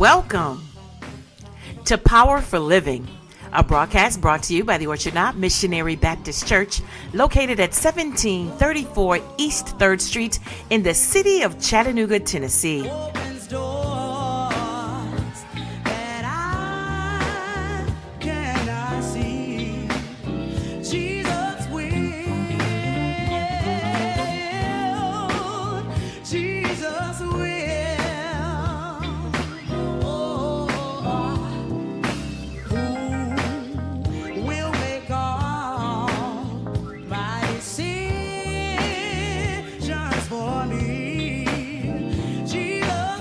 Welcome to Power for Living, a broadcast brought to you by the Orchard Knob Missionary Baptist Church, located at 1734 East 3rd Street in the city of Chattanooga, Tennessee. Opens doors that I cannot see. Jesus will. Jesus will. Who will make all my decisions for me? Jesus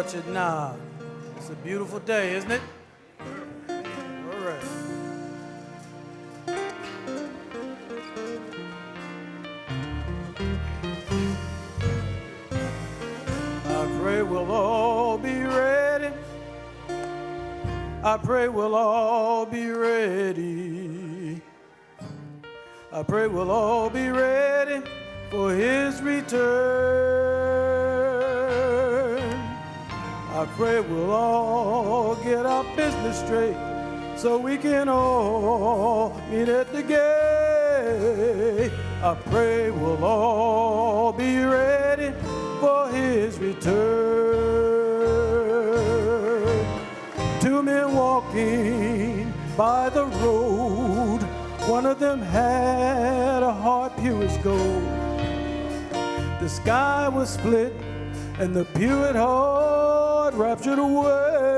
orchard now. It's a beautiful day, isn't it? All right. I pray we'll all be ready. I pray we'll all be ready. I pray we'll all be ready for his return. I pray we'll all get our business straight so we can all meet at the gate. I pray we'll all be ready for his return. Two men walking by the road, one of them had a heart pure as gold. The sky was split and the pure heart raptured away.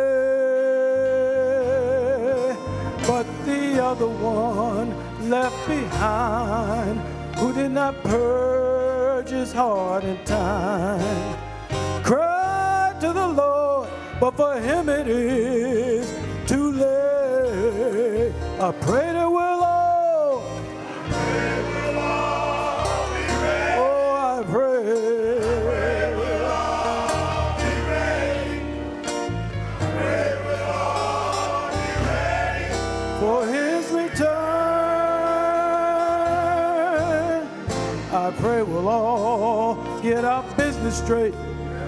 But the other one left behind, who did not purge his heart in time, cried to the Lord, but for him it is too late. I pray that we'll all be ready. Oh, I pray we'll all be ready. Pray we'll all be ready for his return. I pray we'll all get our business straight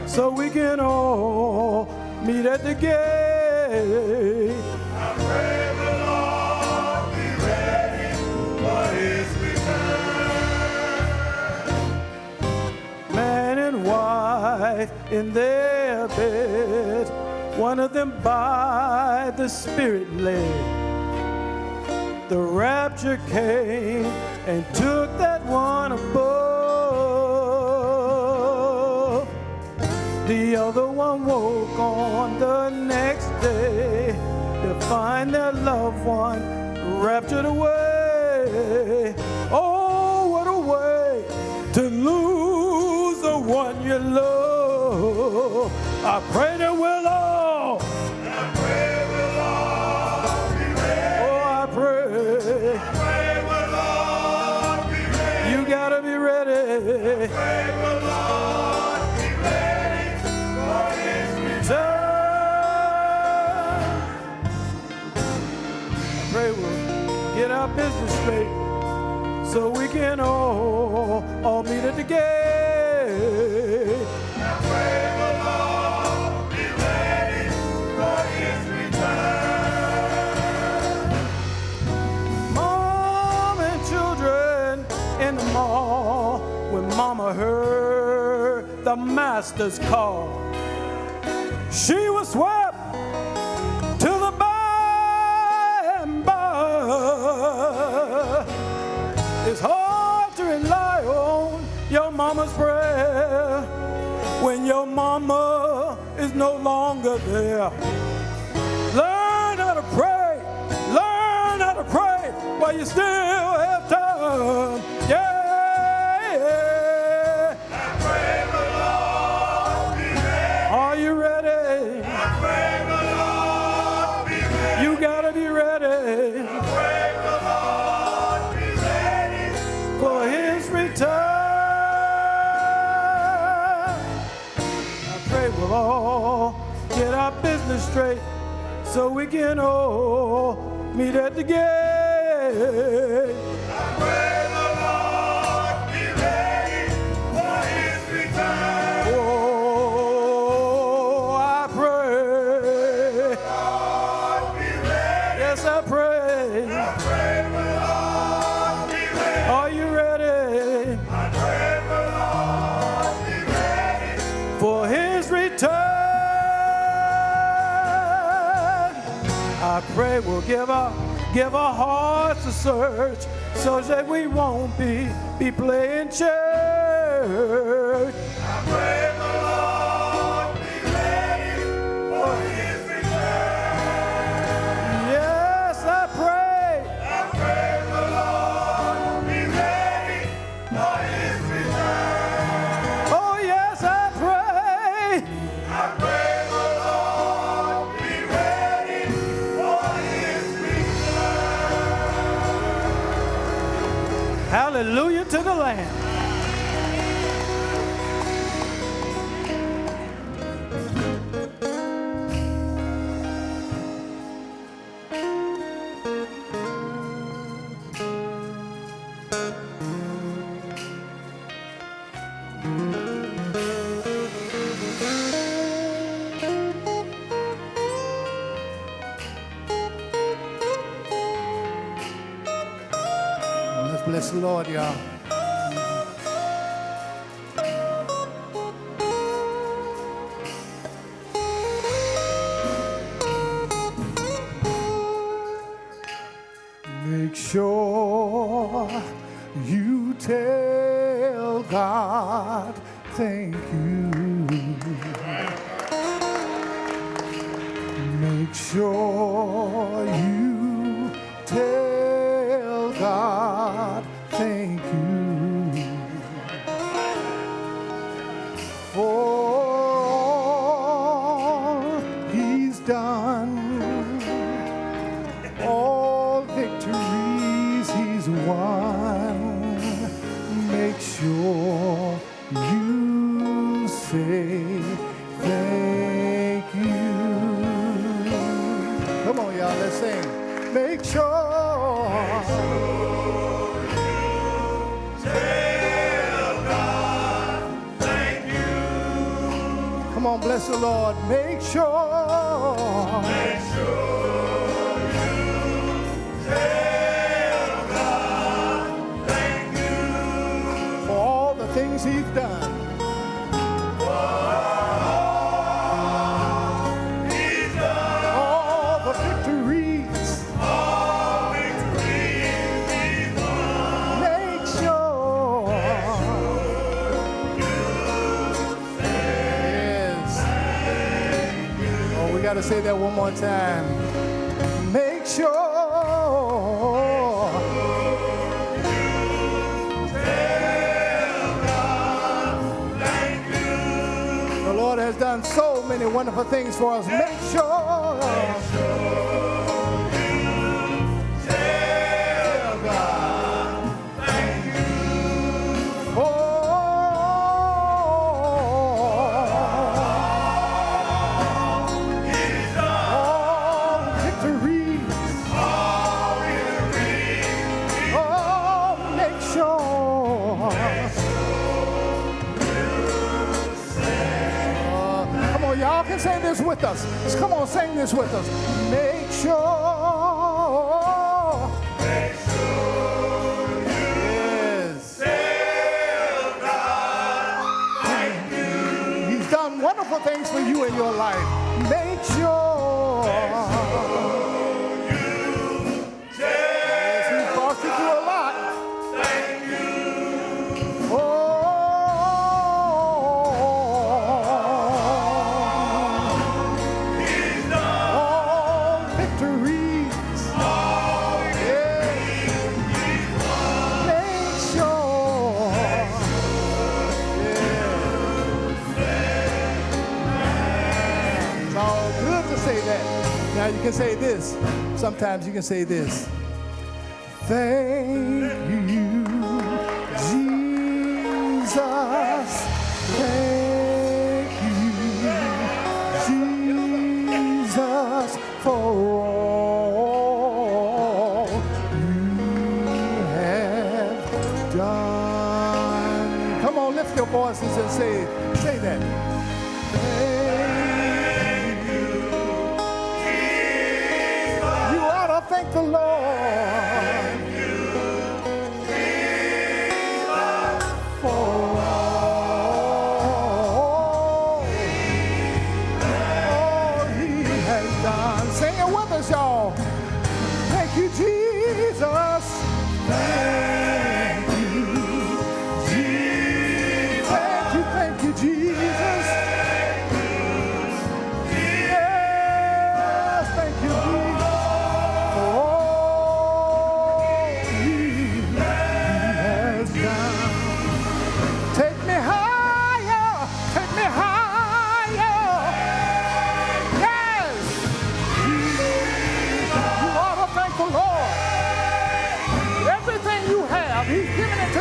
so we can all meet at the gate. I pray we'll all be ready for his return. Man and wife in their bed, one of them by the Spirit led. The rapture came and took that one above. The other one woke on the next day to find their loved one raptured away. Oh, what a way to lose the one you love. I pray that we'll all be ready. Oh, I pray we'll all be ready. You gotta be ready. I pray we'll all be ready for his return. I pray we'll get our business straight so we can all meet at the gate. I pray we'll all be ready for his return. Mom and children in the mall, when Mama heard the master's call, she was swept to the by and by. It's hard to rely on your mama's prayer when your mama is no longer there. Learn how to pray. Learn how to pray while you still have time. Yeah. I pray we'll all be ready. Are you ready? I pray we'll all be ready. You gotta be ready. I pray we'll all be ready for his return. I pray we'll all get our business straight so we can all meet at the gate. I pray we'll all be ready for his return. Oh, I pray. All be ready. Yes, I pray. I pray we'll all be ready. Are you ready? I pray we'll all be ready for his return. I pray we'll give our hearts a search so that we won't be playing church. I pray the Lord be ready for his return. Yes, I pray the Lord be ready for his return. Oh yes, I pray the Hallelujah to the Lamb. Let's bless the Lord, y'all. Make sure you tell God thank you. Make sure you tell God thank you for all He's done, all victories He's won. Make sure you say thank you. Come on, y'all, let's sing. Make sure. Come on, bless the Lord. Make sure. Make sure you tell God thank you for all the things He's done. For all He's done. All the victories. All victories He's won. Make sure. We got to say that one more time. Make sure tell God thank you. The Lord has done so many wonderful things for us. Make sure you tell God thank you. Y'all can say this with us. Just come on, sing this with us. Make sure. Make sure you tell God thank you. He's done wonderful things for you in your life. Make sure. You tell. He's brought you through a lot. Thank you. Now you can say this. Sometimes you can say this. Thank you, Jesus. Thank you, Jesus, for all you have done. Come on, lift your voices and say that. Thank the Lord. Thank you, Jesus, for all He has done. Sing it with us, y'all. Thank you, Jesus. Thank you, Jesus. Thank you, Jesus. Yes, thank you, Jesus. He's given it to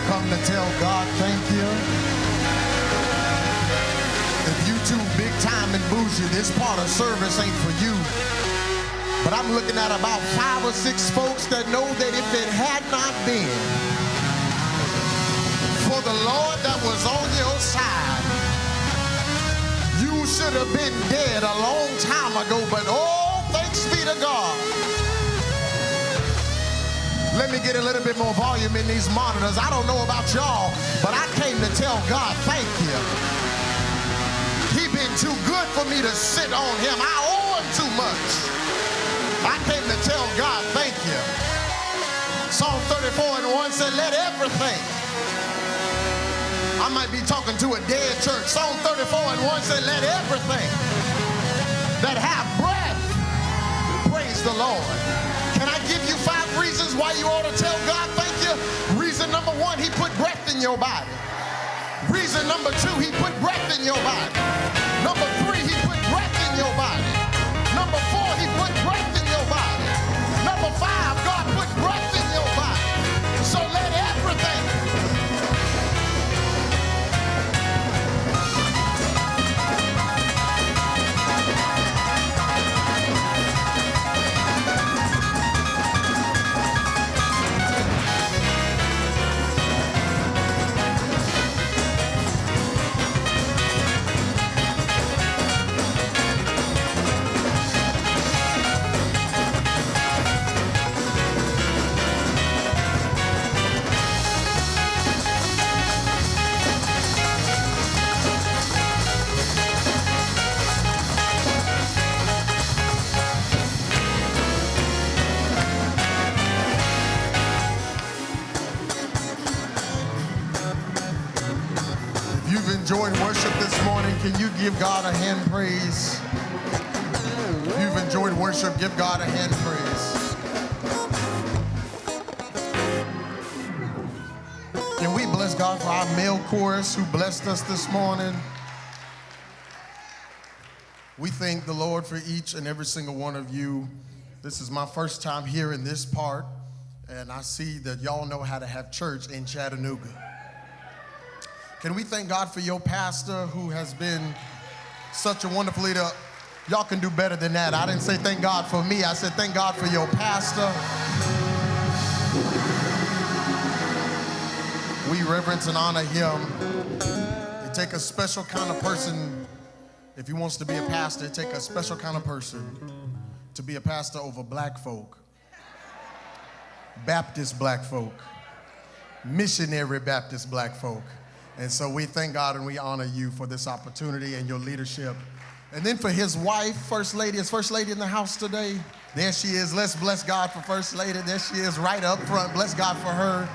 come to tell God thank you? If you too big time and bougie, this part of service ain't for you. But I'm looking at about 5 or 6 folks that know that if it had not been for the Lord that was on your side, you should have been dead a long time ago. But oh, thanks be to God. Let me get a little bit more volume in these monitors. I don't know about y'all, but I came to tell God thank you. He been too good for me to sit on him. I owe him too much. I came to tell God thank you. Psalm 34:1 said, let everything. I might be talking to a dead church. Psalm 34:1 said, let everything that have breath praise the Lord. Can I give you 5 reasons why you ought to tell God thank you? Reason number 1, he put breath in your body. Reason number 2, he put breath in your body. Number 3, he put breath in your body. Number 4, he put breath in your body. Number 5, God put breath in your body. So let everything. Enjoyed worship this morning, can you give God a hand praise? If you've enjoyed worship, give God a hand praise. Can we bless God for our male chorus who blessed us this morning? We thank the Lord for each and every single one of you. This is my first time here in this part, and I see that y'all know how to have church in Chattanooga. Can we thank God for your pastor who has been such a wonderful leader? Y'all can do better than that. I didn't say thank God for me. I said thank God for your pastor. We reverence and honor him. It takes a special kind of person. If he wants to be a pastor, it takes a special kind of person to be a pastor over black folk, Baptist black folk, missionary Baptist black folk. And so we thank God and we honor you for this opportunity and your leadership. And then for his wife, First Lady. Is First Lady in the house today? There she is. Let's bless God for First Lady. There she is right up front. Bless God for her.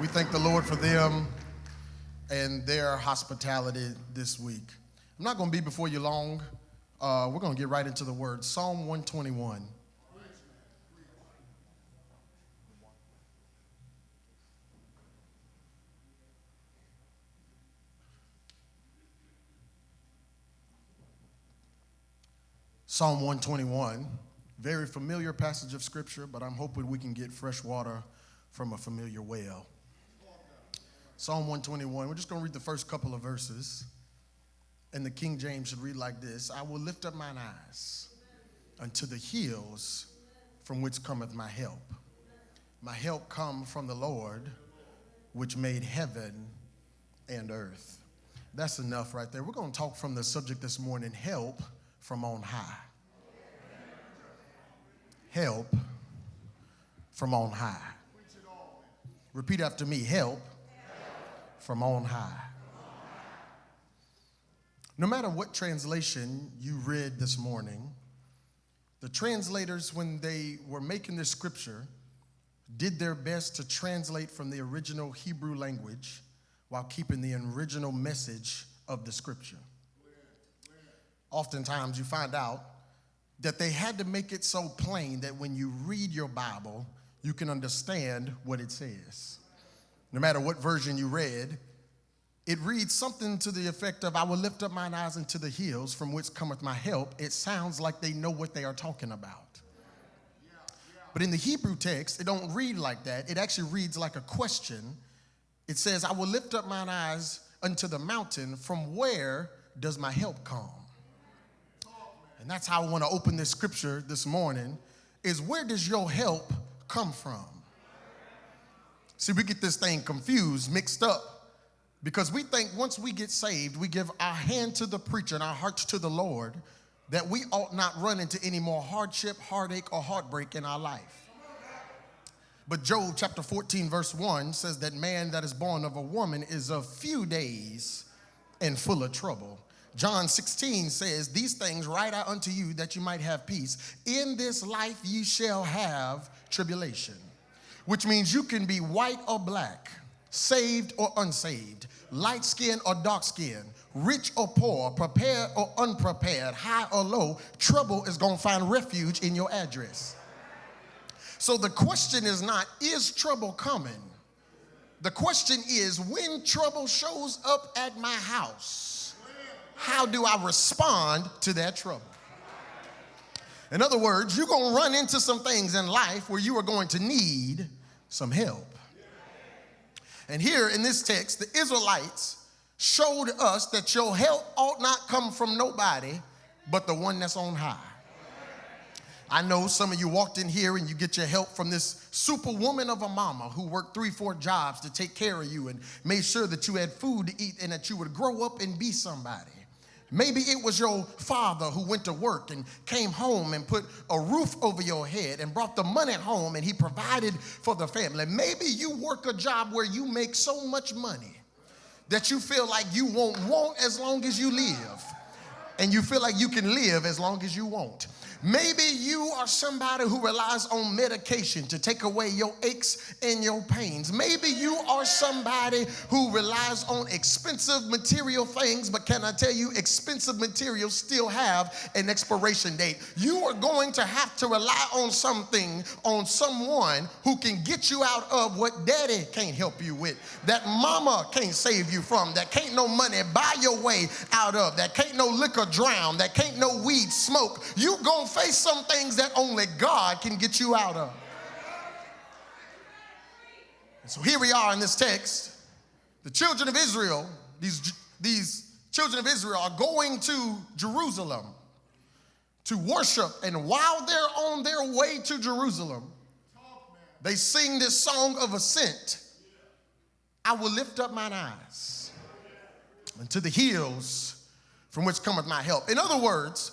We thank the Lord for them and their hospitality this week. I'm not going to be before you long. We're going to get right into the word. Psalm 121. Psalm 121, very familiar passage of scripture, but I'm hoping we can get fresh water from a familiar well. Psalm 121, we're just going to read the first couple of verses, and the King James should read like this: I will lift up mine eyes unto the hills from which cometh my help. My help come from the Lord, which made heaven and earth. That's enough right there. We're going to talk from the subject this morning, help from on high. Help from on high. Repeat after me, help from on high. No matter what translation you read this morning, the translators, when they were making this scripture, did their best to translate from the original Hebrew language while keeping the original message of the scripture. Oftentimes you find out that they had to make it so plain that when you read your Bible, you can understand what it says. No matter what version you read, It reads something to the effect of, I will lift up mine eyes into the hills from which cometh my help. It sounds like they know what they are talking about. But in the Hebrew text, it don't read like that. It actually reads like a question. It says, I will lift up mine eyes unto the mountain. From where does my help come? And that's how I want to open this scripture this morning, is where does your help come from? See, we get this thing confused, mixed up, because we think once we get saved, we give our hand to the preacher and our hearts to the Lord, that we ought not run into any more hardship, heartache, or heartbreak in our life. But Job chapter 14 verse 1 says that man that is born of a woman is of few days and full of trouble. John 16 says, these things write I unto you that you might have peace. In this life ye shall have tribulation, which means you can be white or black, saved or unsaved, light skin or dark skin, rich or poor, prepared or unprepared, high or low. Trouble is going to find refuge in your address. So the question is not, is trouble coming? The question is, when trouble shows up at my house, how do I respond to that trouble? In other words, you're going to run into some things in life where you are going to need some help. And here in this text, the Israelites showed us that your help ought not come from nobody but the one that's on high. I know some of you walked in here and you get your help from this superwoman of a mama who worked 3-4 jobs to take care of you and made sure that you had food to eat and that you would grow up and be somebody. Maybe it was your father who went to work and came home and put a roof over your head and brought the money home and he provided for the family. Maybe you work a job where you make so much money that you feel like you won't want as long as you live, and you feel like you can live as long as you won't. Maybe you are somebody who relies on medication to take away your aches and your pains. Maybe you are somebody who relies on expensive material things, but can I tell you, expensive materials still have an expiration date. You are going to have to rely on something, on someone who can get you out of what daddy can't help you with, that mama can't save you from, that can't no money buy your way out of, that can't no liquor drown, that can't no weed smoke. You gonna face some things that only God can get you out of. And so here we are in this text. The children of Israel, these children of Israel are going to Jerusalem to worship. And while they're on their way to Jerusalem, they sing this song of ascent. I will lift up mine eyes unto the hills from which cometh my help. In other words,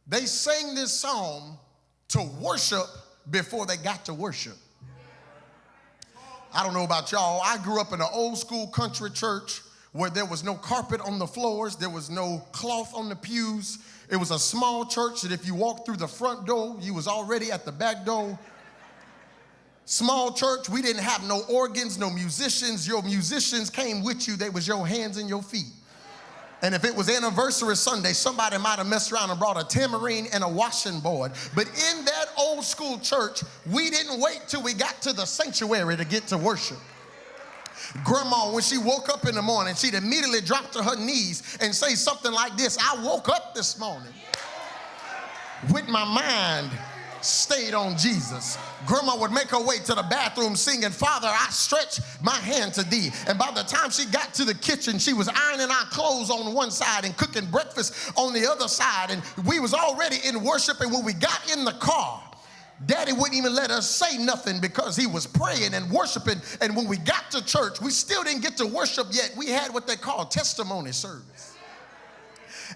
they sang this song to worship before they got to worship. I don't know about y'all. I grew up in an old school country church where there was no carpet on the floors. There was no cloth on the pews. It was a small church that if you walked through the front door, you was already at the back door. Small church, we didn't have no organs, no musicians. Your musicians came with you. They was your hands and your feet. And if it was anniversary Sunday, somebody might have messed around and brought a tambourine and a washing board. But in that old school church, we didn't wait till we got to the sanctuary to get to worship. Grandma, when she woke up in the morning, she'd immediately drop to her knees and say something like this: I woke up this morning with my mind stayed on Jesus. Grandma would make her way to the bathroom singing, Father, I stretch my hand to thee. And by the time she got to the kitchen, she was ironing our clothes on one side and cooking breakfast on the other side. And we was already in worship. And when we got in the car, Daddy wouldn't even let us say nothing because he was praying and worshiping. And when we got to church, we still didn't get to worship yet. We had what they call testimony service.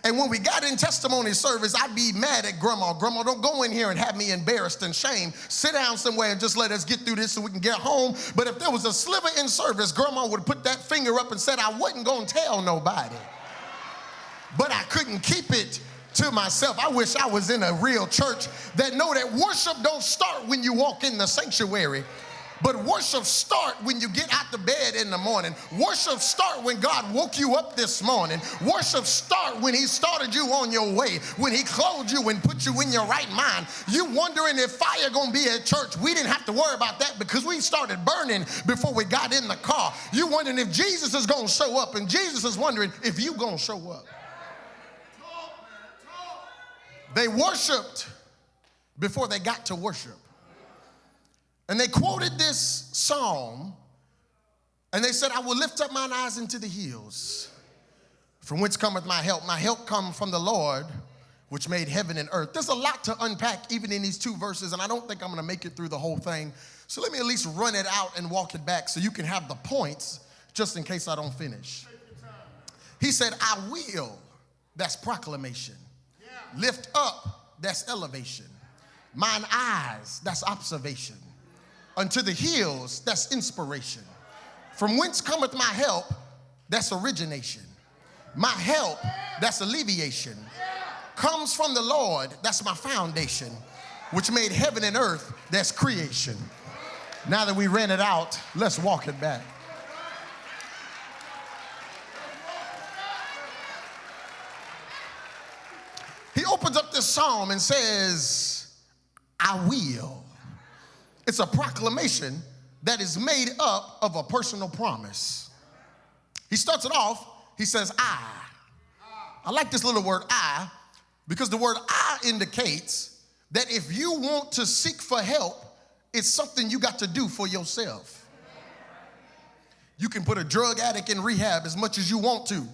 And when we got in testimony service, I'd be mad at Grandma. Grandma, don't go in here and have me embarrassed and shamed. Sit down somewhere and just let us get through this so we can get home. But if there was a sliver in service, Grandma would put that finger up and said, I wasn't going to tell nobody. But I couldn't keep it to myself. I wish I was in a real church that know that worship don't start when you walk in the sanctuary. But worship start when you get out the bed in the morning. Worship start when God woke you up this morning. Worship start when he started you on your way, when he clothed you and put you in your right mind. You wondering if fire gonna be at church. We didn't have to worry about that because we started burning before we got in the car. You wondering if Jesus is gonna show up, and Jesus is wondering if you gonna show up. They worshiped before they got to worship. And they quoted this psalm, and they said, I will lift up mine eyes into the hills, from whence cometh my help. My help comes from the Lord, which made heaven and earth. There's a lot to unpack even in these two verses, and I don't think I'm going to make it through the whole thing. So let me at least run it out and walk it back so you can have the points just in case I don't finish. He said, I will, that's proclamation. Lift up, that's elevation. Mine eyes, that's observation. Unto the hills, that's inspiration. From whence cometh my help, that's origination. My help, that's alleviation. Comes from the Lord, that's my foundation. Which made heaven and earth, that's creation. Now that we ran it out, let's walk it back. He opens up this psalm and says, I will. It's a proclamation that is made up of a personal promise. He starts it off, he says, I. I like this little word, I, because the word I indicates that if you want to seek for help, it's something you got to do for yourself. You can put a drug addict in rehab as much as you want to,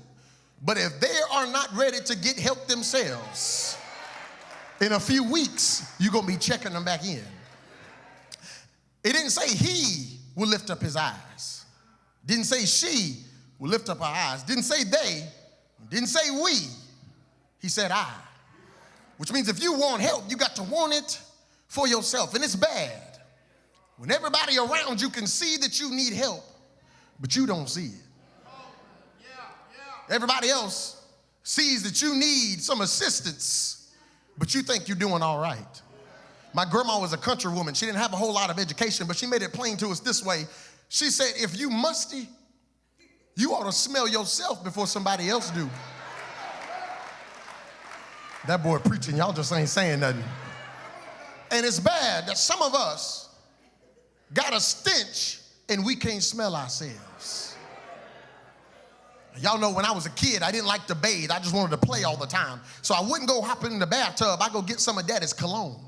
but if they are not ready to get help themselves, in a few weeks, you're going to be checking them back in. It didn't say he will lift up his eyes. Didn't say she will lift up her eyes. Didn't say they. Didn't say we. He said I. Which means if you want help, you got to want it for yourself. And it's bad when everybody around you can see that you need help, but you don't see it. Everybody else sees that you need some assistance, but you think you're doing all right. My grandma was a country woman. She didn't have a whole lot of education, but she made it plain to us this way. She said, if you musty, you ought to smell yourself before somebody else do. That boy preaching, y'all just ain't saying nothing. And it's bad that some of us got a stench and we can't smell ourselves. Y'all know when I was a kid, I didn't like to bathe. I just wanted to play all the time. So I wouldn't go hop in the bathtub. I'd go get some of Daddy's cologne.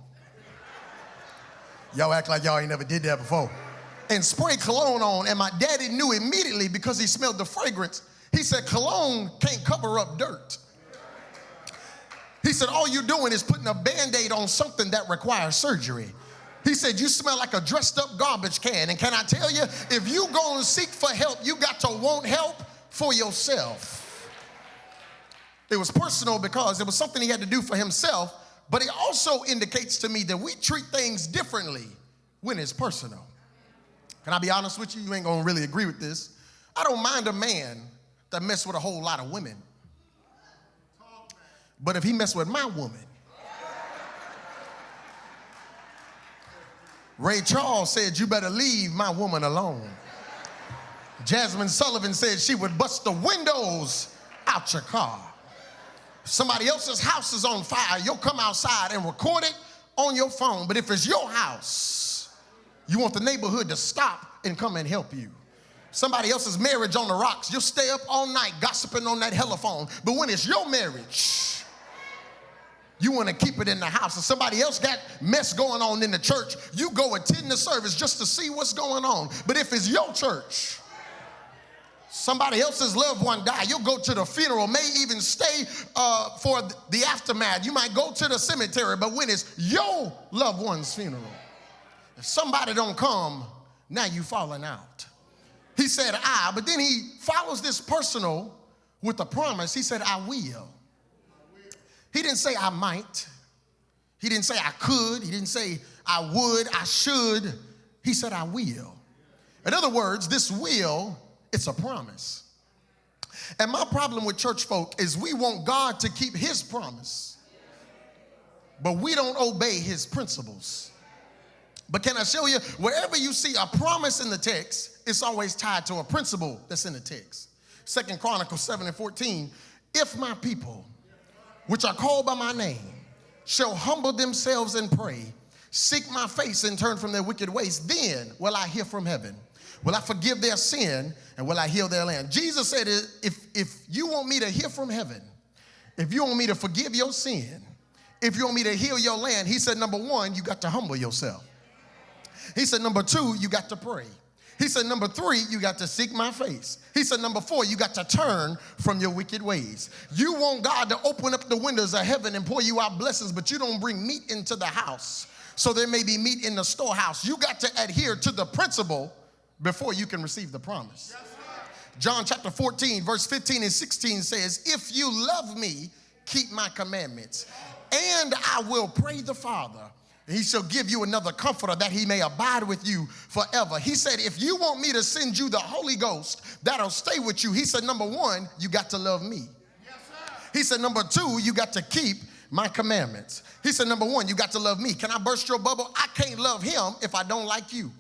Y'all act like y'all ain't never did that before. And spray cologne on, and my daddy knew immediately because he smelled the fragrance. He said, cologne can't cover up dirt. He said, all you're doing is putting a Band-Aid on something that requires surgery. He said, you smell like a dressed up garbage can. And can I tell you, if you go and seek for help, you got to want help for yourself. It was personal because it was something he had to do for himself. But it also indicates to me that we treat things differently when it's personal. Can I be honest with you? You ain't gonna really agree with this. I don't mind a man that mess with a whole lot of women. But if he mess with my woman, Ray Charles said, you better leave my woman alone. Jasmine Sullivan said she would bust the windows out your car. Somebody else's house is on fire, you'll come outside and record it on your phone. But if it's your house, you want the neighborhood to stop and come and help you. Somebody else's marriage on the rocks, you'll stay up all night gossiping on that telephone. But when it's your marriage, you want to keep it in the house. If somebody else got mess going on in the church, you go attend the service just to see what's going on. But if it's your church, somebody else's loved one died, you'll go to the funeral, may even stay for the aftermath. You might go to the cemetery, but when it's your loved one's funeral, if somebody don't come, now you falling out. He said, I, but then he follows this personal with a promise. He said, I will. He didn't say I might. He didn't say I could. He didn't say I would, I should. He said, I will. In other words, this will, it's a promise. And my problem with church folk is we want God to keep his promise, but we don't obey his principles. But can I show you, wherever you see a promise in the text, it's always tied to a principle that's in the text. 2 Chronicles 7:14, if my people, which are called by my name, shall humble themselves and pray, seek my face and turn from their wicked ways, then will I hear from heaven. Will I forgive their sin and will I heal their land? Jesus said, if you want me to hear from heaven, if you want me to forgive your sin, if you want me to heal your land, he said, number one, you got to humble yourself. He said, number two, you got to pray. He said, number three, you got to seek my face. He said, number four, you got to turn from your wicked ways. You want God to open up the windows of heaven and pour you out blessings, but you don't bring meat into the house, so there may be meat in the storehouse. You got to adhere to the principle before you can receive the promise. John chapter 14, verse 15 and 16 says, if you love me, keep my commandments, and I will pray the Father, and he shall give you another comforter that he may abide with you forever. He said, if you want me to send you the Holy Ghost that'll stay with you, he said, number one, you got to love me. Yes, sir. He said, number two, you got to keep my commandments. He said, number one, you got to love me. Can I burst your bubble? I can't love him if I don't like you.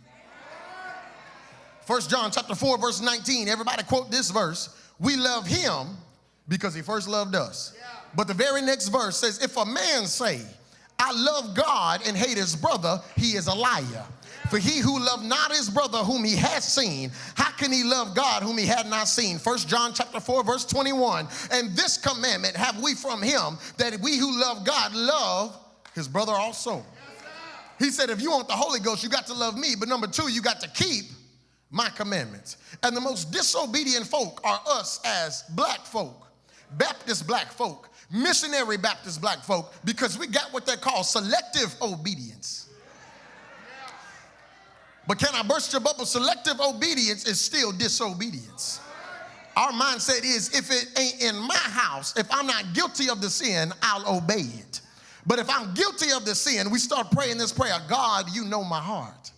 1 John chapter 4, verse 19, everybody quote this verse. We love him because he first loved us. Yeah. But the very next verse says, if a man say, I love God and hate his brother, he is a liar. Yeah. For he who loved not his brother whom he has seen, how can he love God whom he had not seen? 1 John chapter 4, verse 21, and this commandment have we from him, that we who love God love his brother also. Yes, he said, if you want the Holy Ghost, you got to love me. But number two, you got to keep my commandments. And the most disobedient folk are us as black folk, Baptist black folk, missionary Baptist black folk, because we got what they call selective obedience. But can I burst your bubble? Selective obedience is still disobedience. Our mindset is, if it ain't in my house, if I'm not guilty of the sin, I'll obey it. But if I'm guilty of the sin, we start praying this prayer, God, you know my heart.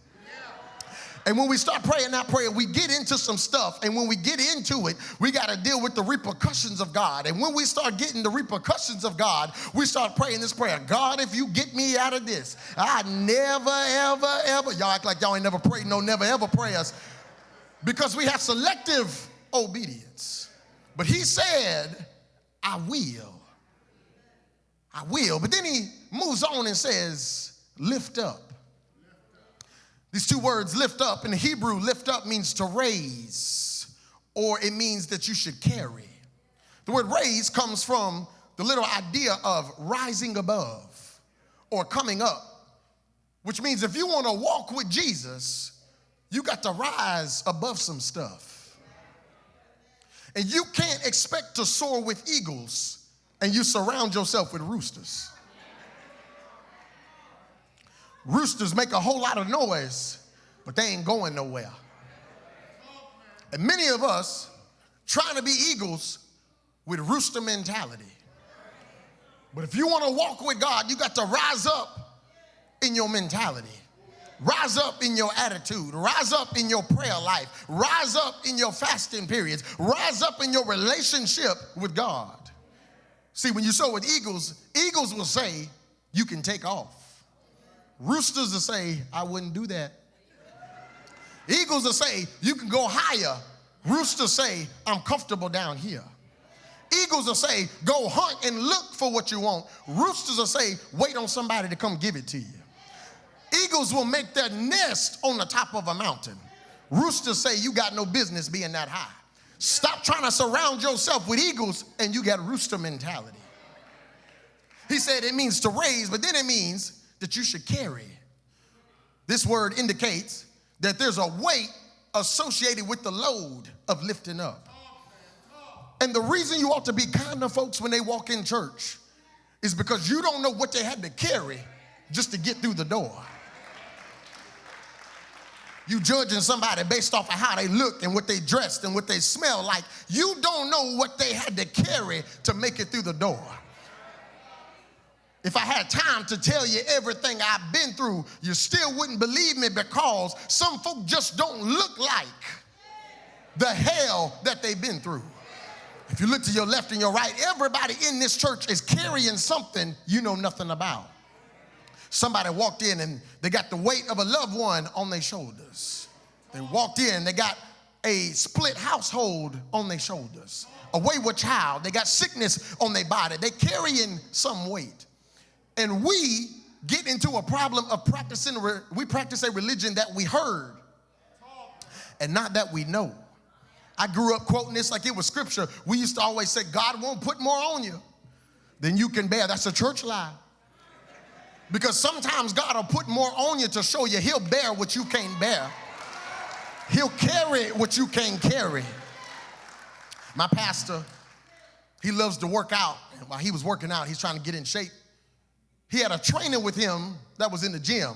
And when we start praying that prayer, we get into some stuff. And when we get into it, we got to deal with the repercussions of God. And when we start getting the repercussions of God, we start praying this prayer. God, if you get me out of this, I never, ever, ever. Y'all act like y'all ain't never prayed no never, ever prayers. Because we have selective obedience. But he said, I will. I will. But then he moves on and says, lift up. These two words, lift up, in Hebrew, lift up means to raise, or it means that you should carry. The word raise comes from the little idea of rising above or coming up, which means if you want to walk with Jesus, you got to rise above some stuff. And you can't expect to soar with eagles and you surround yourself with roosters. Roosters make a whole lot of noise, but they ain't going nowhere. And many of us trying to be eagles with rooster mentality. But if you want to walk with God, you got to rise up in your mentality. Rise up in your attitude. Rise up in your prayer life. Rise up in your fasting periods. Rise up in your relationship with God. See, when you soar with eagles, eagles will say, you can take off. Roosters will say, I wouldn't do that. Eagles will say, you can go higher. Roosters say, I'm comfortable down here. Eagles will say, go hunt and look for what you want. Roosters will say, wait on somebody to come give it to you. Eagles will make their nest on the top of a mountain. Roosters say, you got no business being that high. Stop trying to surround yourself with eagles and you got rooster mentality. He said it means to raise, but then it means that you should carry. This word indicates that there's a weight associated with the load of lifting up. And the reason you ought to be kind to folks when they walk in church is because you don't know what they had to carry just to get through the door. You judging somebody based off of how they look and what they dressed and what they smell like. You don't know what they had to carry to make it through the door. If I had time to tell you everything I've been through, you still wouldn't believe me, because some folk just don't look like the hell that they've been through. If you look to your left and your right, everybody in this church is carrying something you know nothing about. Somebody walked in and they got the weight of a loved one on their shoulders. They walked in, they got a split household on their shoulders. A wayward child, they got sickness on their body. They're carrying some weight. And we get into a problem of we practice a religion that we heard and not that we know. I grew up quoting this like it was scripture. We used to always say, God won't put more on you than you can bear. That's a church lie. Because sometimes God will put more on you to show you he'll bear what you can't bear. He'll carry what you can't carry. My pastor, he loves to work out. And while he was working out, he's trying to get in shape. He had a trainer with him that was in the gym.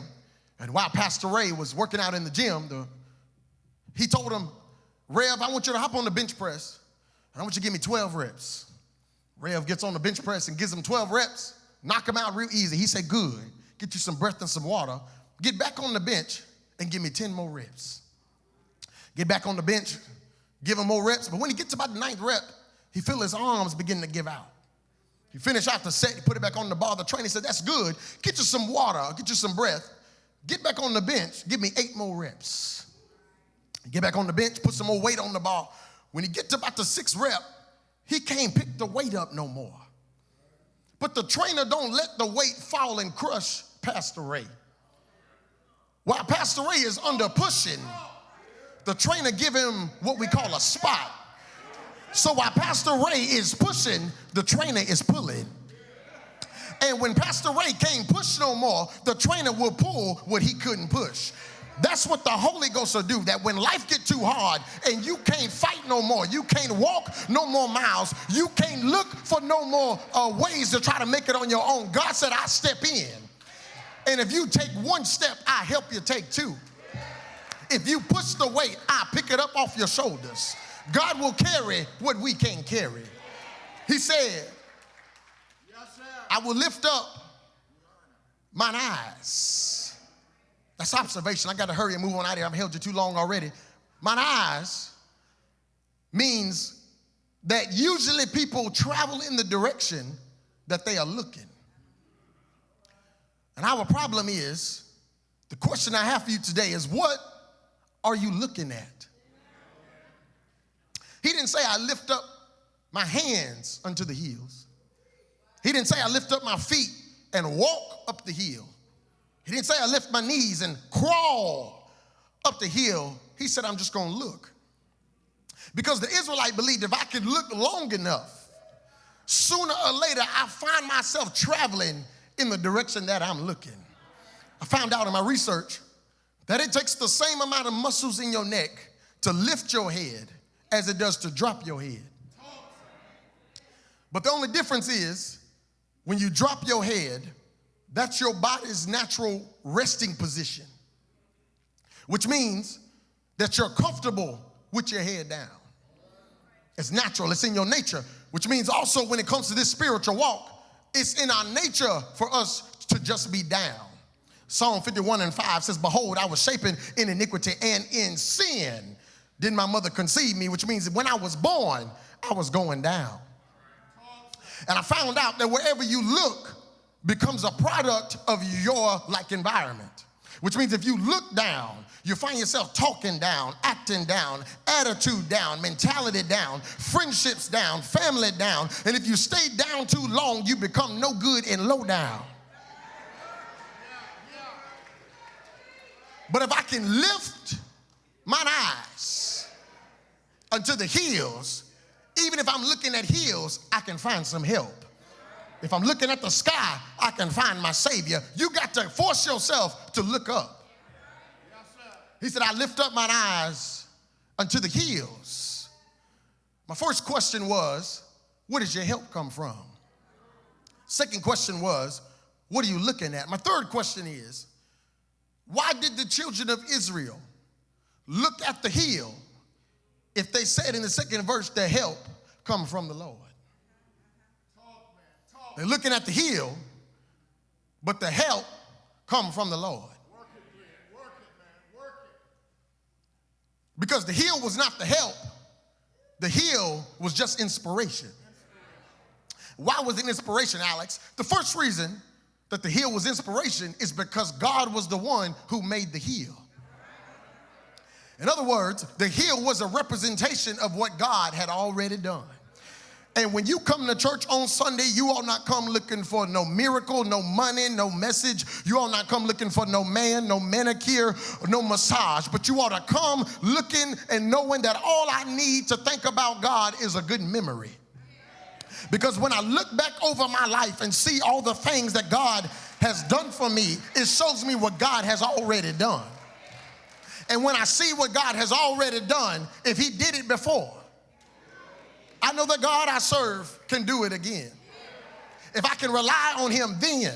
And while Pastor Ray was working out in the gym, he told him, Rev, I want you to hop on the bench press. And I want you to give me 12 reps. Rev gets on the bench press and gives him 12 reps. Knock him out real easy. He said, good. Get you some breath and some water. Get back on the bench and give me 10 more reps. Get back on the bench, give him more reps. But when he gets about the 9th rep, he feels his arms begin to give out. He finished out the set. He put it back on the bar. The trainer said, that's good. Get you some water. Get you some breath. Get back on the bench. Give me 8 more reps. Get back on the bench. Put some more weight on the bar. When he gets to about the 6th rep, he can't pick the weight up no more. But the trainer don't let the weight fall and crush Pastor Ray. While Pastor Ray is under pushing, the trainer give him what we call a spot. So while Pastor Ray is pushing, the trainer is pulling. And when Pastor Ray can't push no more, the trainer will pull what he couldn't push. That's what the Holy Ghost will do, that when life get too hard and you can't fight no more, you can't walk no more miles, you can't look for no more ways to try to make it on your own. God said, I step in. And if you take 1 step, I help you take 2. If you push the weight, I pick it up off your shoulders. God will carry what we can't carry. He said, I will lift up mine eyes. That's observation. I got to hurry and move on out of here. I've held you too long already. Mine eyes means that usually people travel in the direction that they are looking. And our problem is, the question I have for you today is, what are you looking at? He didn't say I lift up my hands unto the hills. He didn't say I lift up my feet and walk up the hill. He didn't say I lift my knees and crawl up the hill. He said I'm just going to look. Because the Israelite believed if I could look long enough, sooner or later I find myself traveling in the direction that I'm looking. I found out in my research that it takes the same amount of muscles in your neck to lift your head as it does to drop your head. But the only difference is when you drop your head, that's your body's natural resting position, which means that you're comfortable with your head down. It's natural. It's in your nature, which means also when it comes to this spiritual walk, it's in our nature for us to just be down. Psalm 51:5 says, behold, I was shapen in iniquity and in sin did my mother conceive me, which means that when I was born, I was going down. And I found out that wherever you look becomes a product of your environment, which means if you look down, you find yourself talking down, acting down, attitude down, mentality down, friendships down, family down. And if you stay down too long, you become no good and low down. But if I can lift mine eyes unto the hills, even if I'm looking at hills, I can find some help. If I'm looking at the sky, I can find my Savior. You got to force yourself to look up. He said, I lift up mine eyes unto the hills. My first question was, where does your help come from? Second question was, what are you looking at? My third question is, why did the children of Israel look at the hill if they said in the second verse, their help come from the Lord? They're looking at the hill, but the help come from the Lord. Work it, man. Work it. Because the hill was not the help. The hill was just inspiration. Why was it inspiration, Alex? The first reason that the hill was inspiration is because God was the one who made the hill. In other words, the hill was a representation of what God had already done. And when you come to church on Sunday, you ought not come looking for no miracle, no money, no message. You ought not come looking for no man, no manicure, no massage. But you ought to come looking and knowing that all I need to think about God is a good memory. Because when I look back over my life and see all the things that God has done for me, it shows me what God has already done. And when I see what God has already done, if he did it before, I know the God I serve can do it again. If I can rely on him then,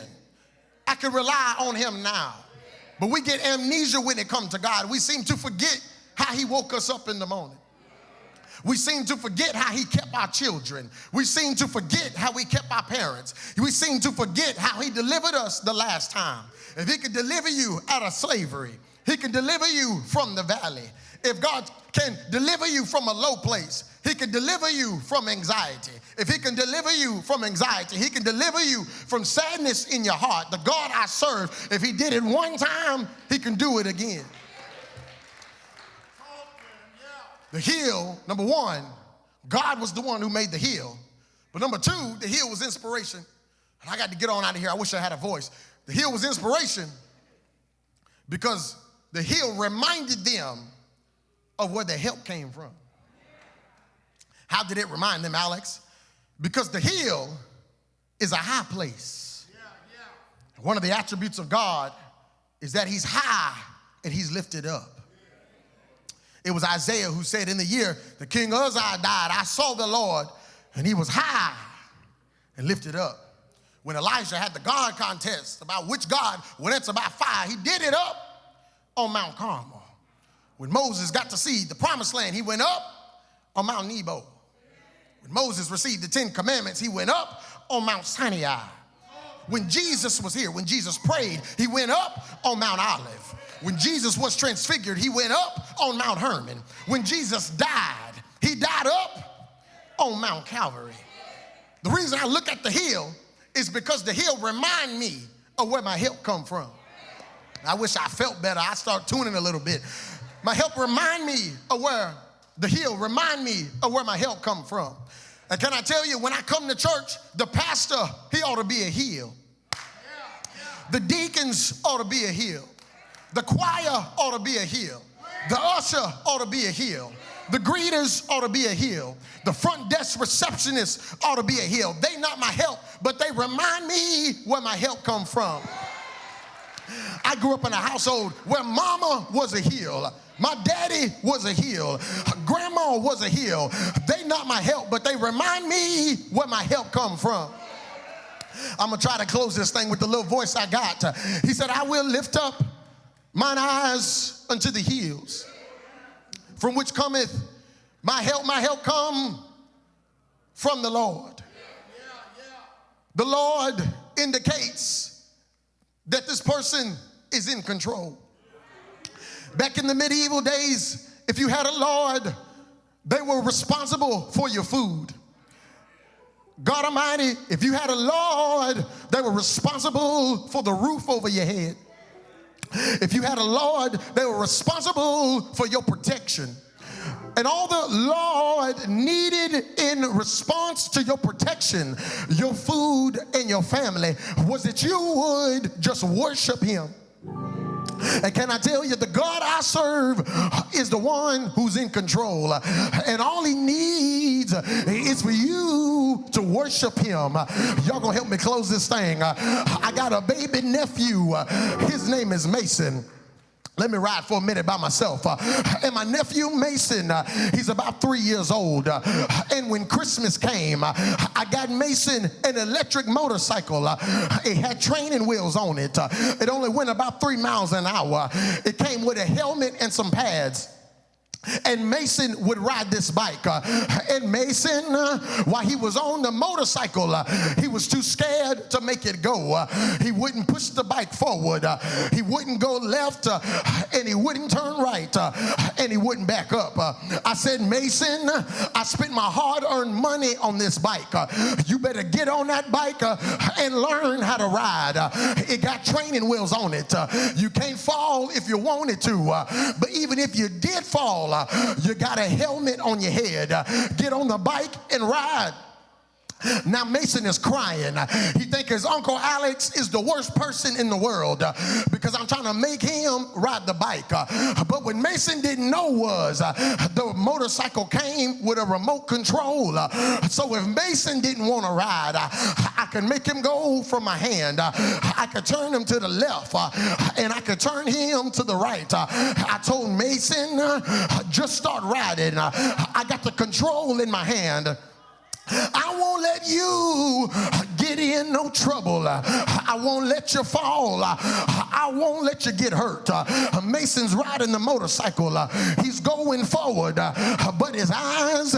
I can rely on him now. But we get amnesia when it comes to God. We seem to forget how he woke us up in the morning. We seem to forget how he kept our children. We seem to forget how he kept our parents. We seem to forget how he delivered us the last time. If he could deliver you out of slavery, he can deliver you from the valley. If God can deliver you from a low place, he can deliver you from anxiety. If he can deliver you from anxiety, he can deliver you from sadness in your heart. The God I serve, if he did it one time, he can do it again. The hill, number one, God was the one who made the hill. But number two, the hill was inspiration. And I got to get on out of here. I wish I had a voice. The hill was inspiration because the hill reminded them of where their help came from. How did it remind them, Alex? Because the hill is a high place. One of the attributes of God is that he's high and he's lifted up. It was Isaiah who said, in the year the King Uzziah died, I saw the Lord and he was high and lifted up. When Elijah had the God contest about which God would answer by fire, he did it up on Mount Carmel. When Moses got to see the promised land, he went up on Mount Nebo. When Moses received the 10 commandments, he went up on Mount Sinai. When Jesus was here, when Jesus prayed, he went up on Mount Olive. When Jesus was transfigured, he went up on Mount Hermon. When Jesus died, he died up on Mount Calvary. The reason I look at the hill is because the hill remind me of where my help come from. I wish I felt better. I start tuning a little bit. My help remind me of where the hill remind me of where my help come from. And can I tell you, when I come to church, the pastor, he ought to be a hill. The deacons ought to be a hill. The choir ought to be a hill. The usher ought to be a hill. The greeters ought to be a hill. The front desk receptionists ought to be a hill. They not my help, but they remind me where my help come from. I grew up in a household where mama was a hill. My daddy was a hill. Grandma was a hill. They not my help, but they remind me where my help come from. I'm going to try to close this thing with the little voice I got. He said, I will lift up mine eyes unto the hills, from which cometh my help come from the Lord. The Lord indicates that this person is in control. Back in the medieval days, if you had a lord, they were responsible for your food. God Almighty, if you had a lord, they were responsible for the roof over your head. If you had a lord, they were responsible for your protection. And all the Lord needed in response to your protection, your food, and your family was that you would just worship him. And can I tell you, the God I serve is the one who's in control. And all he needs is for you to worship him. Y'all gonna help me close this thing. I got a baby nephew. His name is Mason. Let me ride for a minute by myself. And my nephew Mason, he's about 3 years old. And when Christmas came, I got Mason an electric motorcycle. It had training wheels on it. It only went about 3 miles an hour. It came with a helmet and some pads. And Mason would ride this bike. And Mason, while he was on the motorcycle, he was too scared to make it go. He wouldn't push the bike forward. He wouldn't go left, and he wouldn't turn right, and he wouldn't back up. I said, Mason, I spent my hard-earned money on this bike. You better get on that bike and learn how to ride. It got training wheels on it. You can't fall if you wanted to, but even if you did fall, you got a helmet on your head. Get on the bike and ride. Now Mason is crying. He thinks his Uncle Alex is the worst person in the world because I'm trying to make him ride the bike. But what Mason didn't know was the motorcycle came with a remote control. So if Mason didn't want to ride, I could make him go from my hand. I could turn him to the left and I could turn him to the right. I told Mason, just start riding. I got the control in my hand. I won't let you get in no trouble. I won't let you fall. I won't let you get hurt. Mason's riding the motorcycle. He's going forward, but his eyes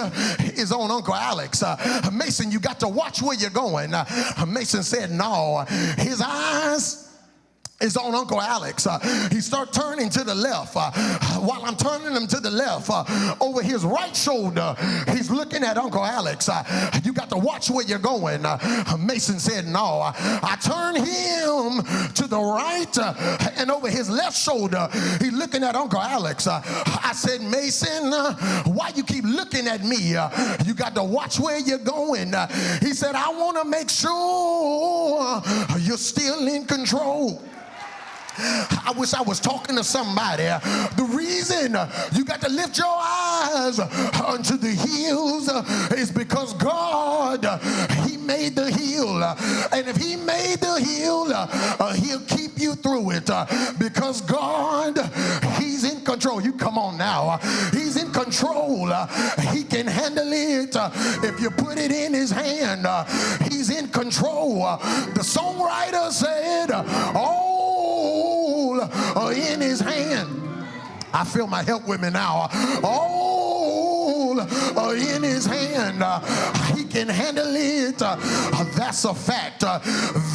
is on Uncle Alex. Mason, you got to watch where you're going. Mason said no. His eyes is on Uncle Alex. He start turning to the left. While I'm turning him to the left, over his right shoulder, he's looking at Uncle Alex. You got to watch where you're going. Mason said no. I turn him to the right, and over his left shoulder, he's looking at Uncle Alex. I said, Mason, why you keep looking at me? You got to watch where you're going. He said, I want to make sure you're still in control. I wish I was talking to somebody. The reason you got to lift your eyes unto the hills is because God, He made the hill. And if He made the hill, He'll keep you through it. Because God, He's in control. You come on now. He's in control. He can handle it. If you put it in His hand, He's in control. The songwriter said, in His hand. I feel my help with me now. All in His hand. He can handle it. That's a fact.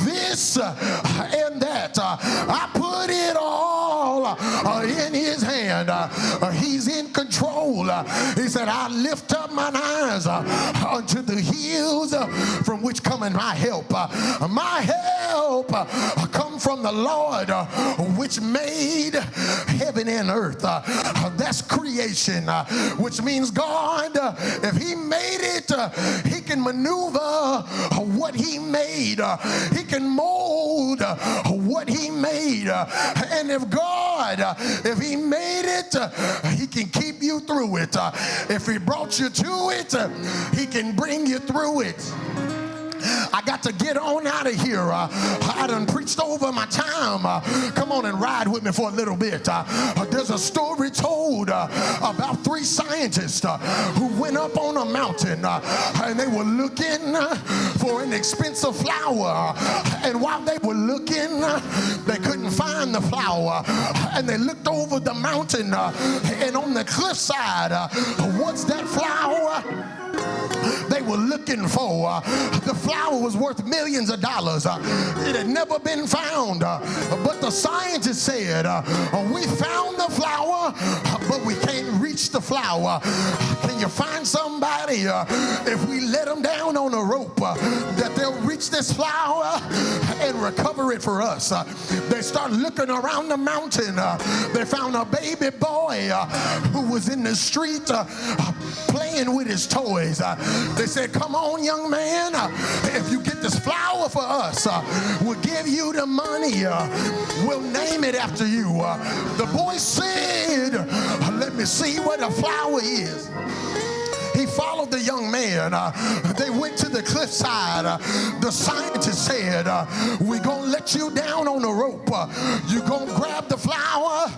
This and that. I put it all in His hand. He's in control. He said, I lift up mine eyes unto the hills from which cometh my help. My help come from the Lord which made heaven and earth. That's creation, which means God, if He made it, He can maneuver what He made. He can mold what He made. And if God, if He made it, He can keep you through it. If He brought you to it, He can bring you through it. I got to get on out of here. I done preached over my time. Come on and ride with me for a little bit. There's a story told about 3 scientists who went up on a mountain and they were looking for an expensive flower. And while they were looking, they couldn't find the flower. And they looked over the mountain and on the cliffside, what's that flower they were looking for? The flower was worth millions of dollars. It had never been found. But the scientists said, we found the flower, but we can't reach the flower. Can you find somebody, if we let them down on a rope, that they'll reach this flower and recover it for us? They start looking around the mountain. They found a baby boy who was in the street playing with his toys. They said, come on, young man, if you get this flower for us, we'll give you the money. We'll name it after you. The boy said, let me see what a flower is. He followed the young man. They went to the cliffside. The scientist said, we're going to let you down on the rope. You're going to grab the flower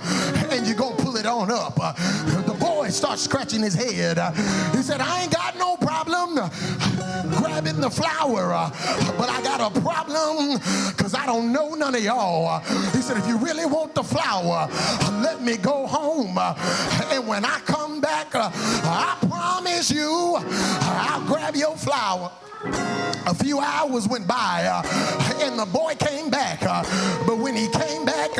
and you're going to pull it on up. The boy starts scratching his head. He said, I ain't got no problem grabbing the flower, but I got a problem because I don't know none of y'all. He said, if you really want the flower, let me go home. And when I come come back, I promise you, I'll grab your flower. A few hours went by, and the boy came back. But when he came back,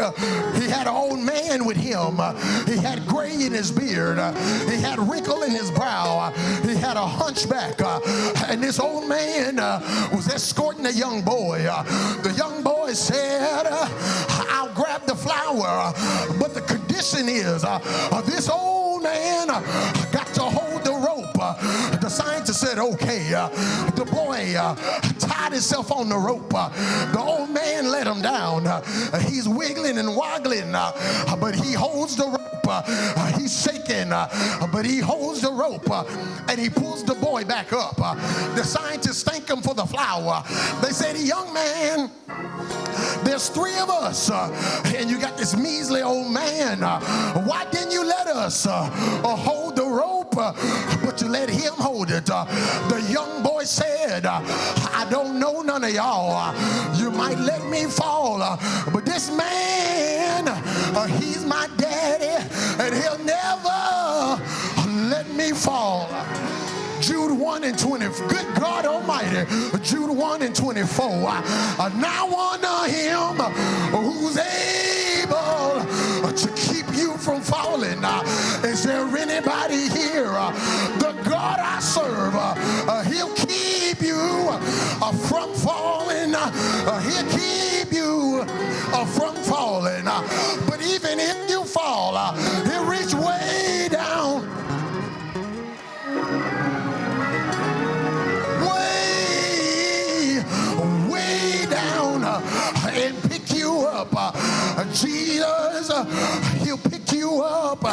he had an old man with him. He had gray in his beard. He had wrinkle in his brow. He had a hunchback. And this old man was escorting a young boy. The young boy said, I'll grab the flower. But the condition is, this old man got to hold the rope. The scientist said, okay. The boy tied himself on the rope. The old man let him down. He's wiggling and woggling, but he holds the rope. He's shaking, but he holds the rope, and he pulls the boy back up. The scientists thank him for the flower. They say, young man, there's three of us, and you got this measly old man. Why didn't you let us hold the rope, but you let him hold it? The young boy said, I don't know none of y'all. You might let me fall, but this man, he's my daddy, and he'll never let me fall. Jude 1 and 20, good God Almighty, Jude 1 and 24. Now unto him who's able to keep you from falling. Is there anybody here? The God I serve, he'll keep you from falling. He'll keep you from falling. But even if you fall, he'll reach way down. Way down and pick you up. Jesus, he'll pick you up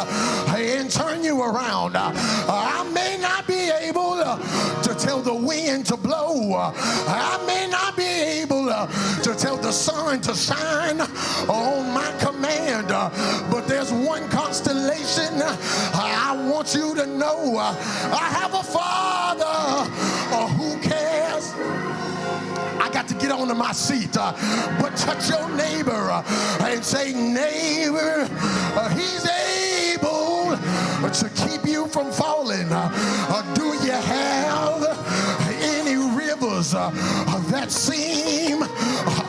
and turn you around. I may not be able to tell the wind to blow. I may not be able to tell the sun to shine on my command, but there's one constellation I want you to know. I have a Father who cares. I got to get onto my seat, but touch your neighbor and say, neighbor, he's able to keep you from falling. Do you have any rivers that seem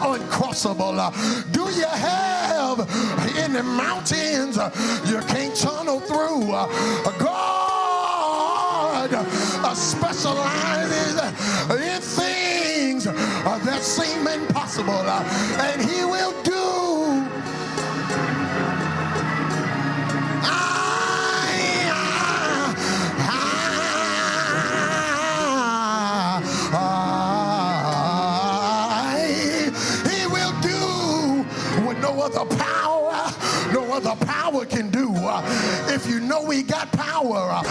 uncrossable? Do you have any mountains you can't tunnel through? God specializes in things that seem impossible, and he will do. He will do what no other power can do. If you know we got power,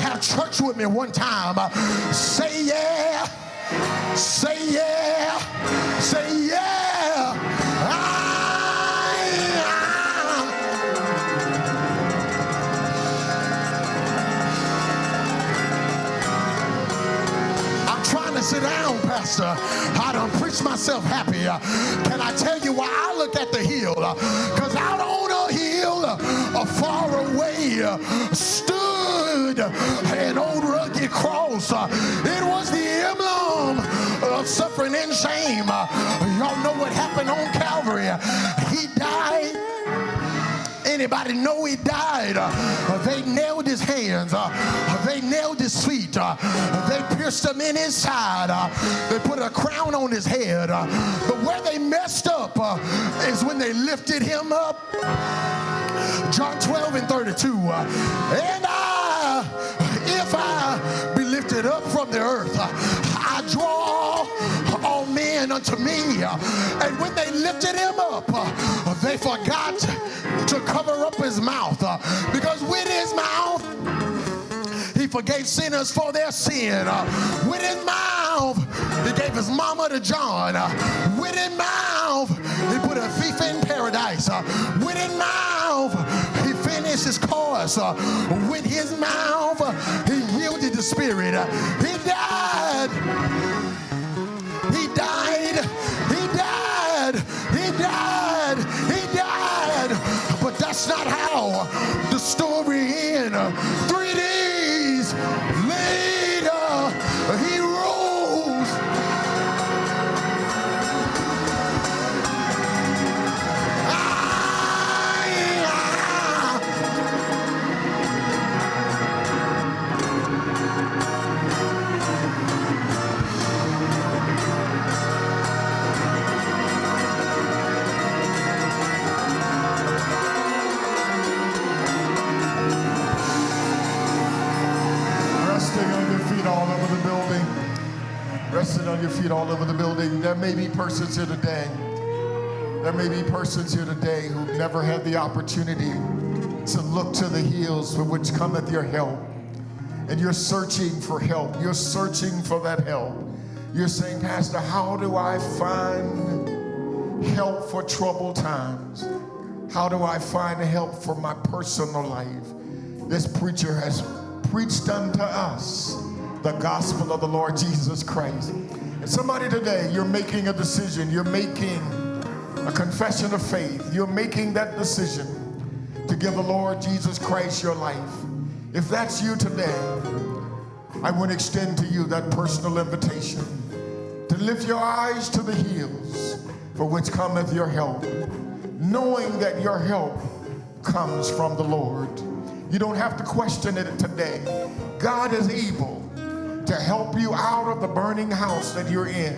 have church with me one time. Say yeah, say yeah, say yeah. I'm trying to sit down, Pastor. I done preached myself happy. Can I tell you why I look at the hill? Because out on a hill, far away, stood an old rugged cross. It was the emblem of suffering and shame. Y'all know what happened on Calvary. He died. Anybody know he died? They nailed his hands. They nailed his feet. They pierced him in his side. They put a crown on his head. But where they messed up is when they lifted him up. John 12 and 32. And if I be lifted up from the earth, I draw all men unto me. And when they lifted him up, they forgot to cover up his mouth, because with his mouth he forgave sinners for their sin. With his mouth he gave his mama to John. With his mouth he put a thief in paradise. With his mouth he finished his course. With his mouth he yielded the Spirit. He died. He died. He died. He died. He died. But that's not how the story ends. 3 days later, he rose. Resting on your feet all over the building. There may be persons here today. There may be persons here today who've never had the opportunity to look to the hills from which cometh your help. And you're searching for help. You're searching for that help. You're saying, Pastor, how do I find help for troubled times? How do I find help for my personal life? This preacher has preached unto us the gospel of the Lord Jesus Christ. And somebody today, you're making a decision. You're making a confession of faith. You're making that decision to give the Lord Jesus Christ your life. If that's you today, I want to extend to you that personal invitation to lift your eyes to the hills for which cometh your help, knowing that your help comes from the Lord. You don't have to question it today. God is able to help you out of the burning house that you're in.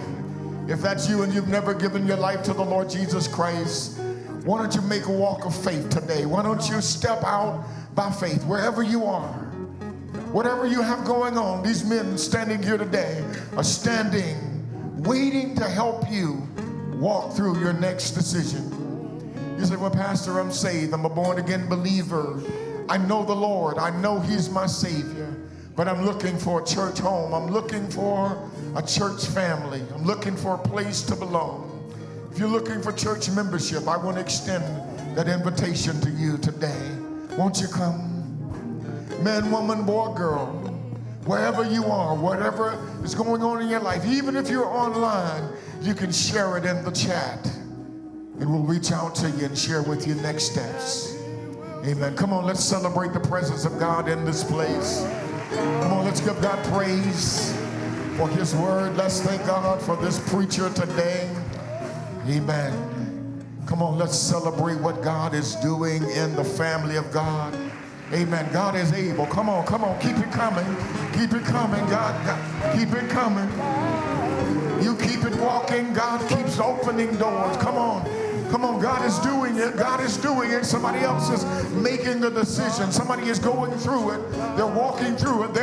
If that's you and you've never given your life to the Lord Jesus Christ, why don't you make a walk of faith today? Why don't you step out by faith wherever you are? Whatever you have going on, these men standing here today are standing, waiting to help you walk through your next decision. You say, well, Pastor, I'm saved. I'm a born-again believer. I know the Lord. I know He's my Savior. But I'm looking for a church home. I'm looking for a church family. I'm looking for a place to belong. If you're looking for church membership, I want to extend that invitation to you today. Won't you come? Man, woman, boy, girl, wherever you are, whatever is going on in your life, even if you're online, you can share it in the chat. And we'll reach out to you and share with you next steps. Amen. Come on, let's celebrate the presence of God in this place. Come on, let's give God praise for His word. Let's thank God for this preacher today. Amen. Come on, let's celebrate what God is doing in the family of God. Amen. God is able. Come on, keep it coming. Keep it coming. God, keep it coming. You keep it walking. God keeps opening doors. Come on, God is doing it. God is doing it. Somebody else is making the decision. Somebody is going through it. They're walking through it.